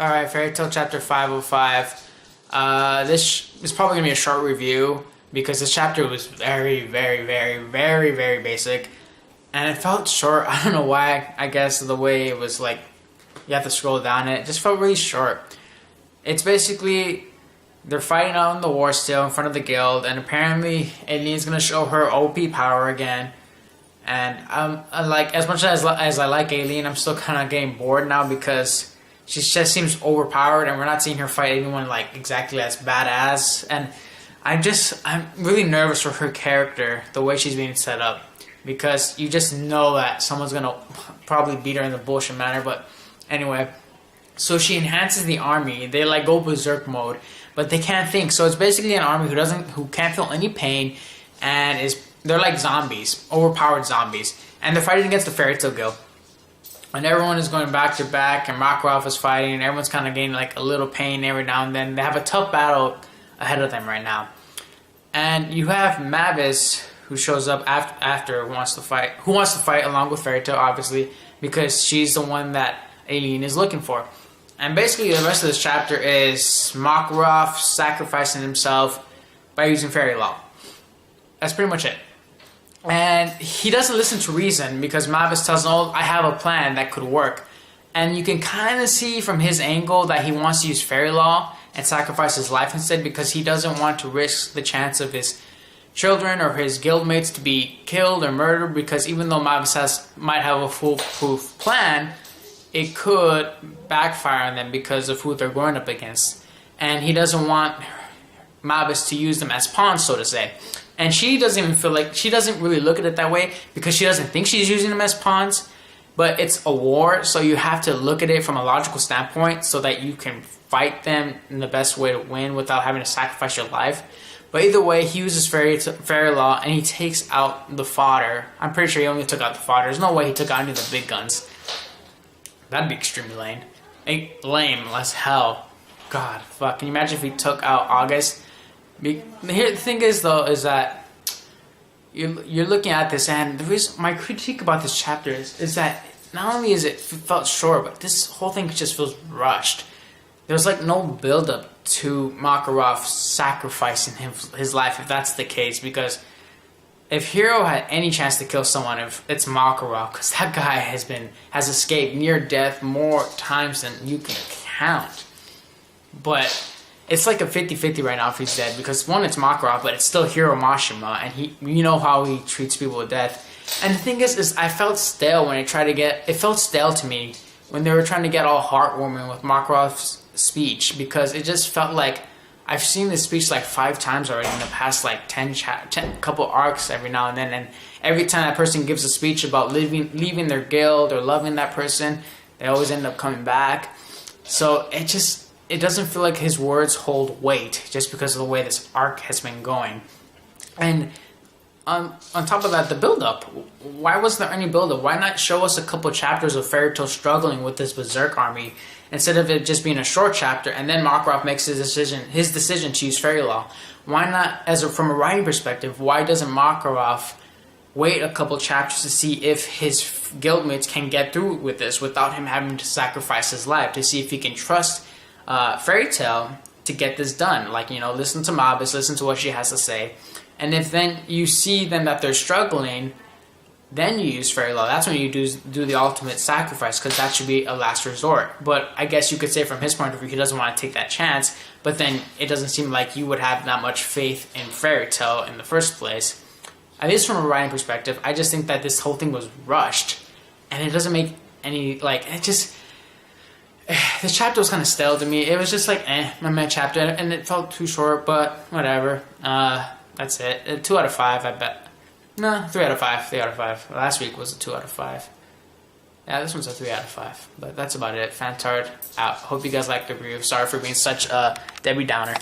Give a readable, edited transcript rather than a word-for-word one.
Alright, Fairy Tail Chapter 505. This is probably going to be a short review because this chapter was very basic. And it felt short. I don't know why. I guess the way it was like, you have to scroll down it. It just felt really short. It's basically, they're fighting out in the war still in front of the guild. And apparently, Aileen's going to show her OP power again. And like, as much as I like Aileen, I'm still kind of getting bored now because she just seems overpowered, and we're not seeing her fight anyone like exactly as badass. And I'm really nervous for her character, the way she's being set up, because you just know that someone's gonna probably beat her in the bullshit manner. But anyway, so she enhances the army. They like go berserk mode, but they can't think. So it's basically an army who can't feel any pain, and they're like zombies, overpowered zombies, and they're fighting against the Fairy Tail Guild. And everyone is going back to back, and Makarov is fighting, and everyone's kind of getting like a little pain every now and then. They have a tough battle ahead of them right now. And you have Mavis, who shows up after who wants to fight along with Fairy Tail, obviously, because she's the one that Aileen is looking for. And basically the rest of this chapter is Makarov sacrificing himself by using fairy law. That's pretty much it. And he doesn't listen to reason because Mavis tells him, oh, I have a plan that could work. And you can kind of see from his angle that he wants to use fairy law and sacrifice his life instead, because he doesn't want to risk the chance of his children or his guildmates to be killed or murdered, because even though Mavis might have a foolproof plan, it could backfire on them because of who they're going up against. And he doesn't want Mavis to use them as pawns, so to say. And she doesn't even feel like, she doesn't really look at it that way because she doesn't think she's using them as pawns. But it's a war, so you have to look at it from a logical standpoint so that you can fight them in the best way to win without having to sacrifice your life. But either way, he uses fairy law and he takes out the fodder. I'm pretty sure he only took out the fodder. There's no way he took out any of the big guns. That'd be extremely lame. Lame as hell. God, fuck. Can you imagine if he took out August? Here, the thing is, though, is that you're looking at this, and my critique about this chapter is that not only is it felt short, but this whole thing just feels rushed. There's like no build-up to Makarov sacrificing his life, if that's the case, because if Hiro had any chance to kill someone, if it's Makarov, because that guy has escaped near death more times than you can count. But it's like a 50-50 right now if he's dead, because one, it's Makarov, but it's still Hiro Mashima, and you know how he treats people with death. And the thing is I felt stale when it felt stale to me when they were trying to get all heartwarming with Makarov's speech, because it just felt like I've seen this speech like 5 times already in the past like 10 couple arcs every now and then, and every time that person gives a speech about leaving their guild or loving that person, they always end up coming back. So it doesn't feel like his words hold weight just because of the way this arc has been going. And on top of that, the build-up. Why wasn't there any build-up? Why not show us a couple chapters of Fairy Tail struggling with this berserk army instead of it just being a short chapter and then Makarov makes his decision to use fairy law? Why not, from a writing perspective, why doesn't Makarov wait a couple chapters to see if his guildmates can get through with this without him having to sacrifice his life, to see if he can trust Fairy Tail to get this done? Like, listen to Mavis, listen to what she has to say. And if then you see them that they're struggling, then you use fairy law. That's when you do the ultimate sacrifice, because that should be a last resort. But I guess you could say from his point of view, he doesn't want to take that chance. But then it doesn't seem like you would have that much faith in Fairy Tail in the first place. At least from a writing perspective, I just think that this whole thing was rushed. And it doesn't make any, this chapter was kind of stale to me. It was just like, my chapter, and it felt too short, but whatever. That's it. 2 out of 5, I bet. No, 3 out of 5. 3 out of 5. Last week was a 2 out of 5. Yeah, this one's a 3 out of 5. But that's about it. Fantard out. Hope you guys liked the review. Sorry for being such a Debbie Downer.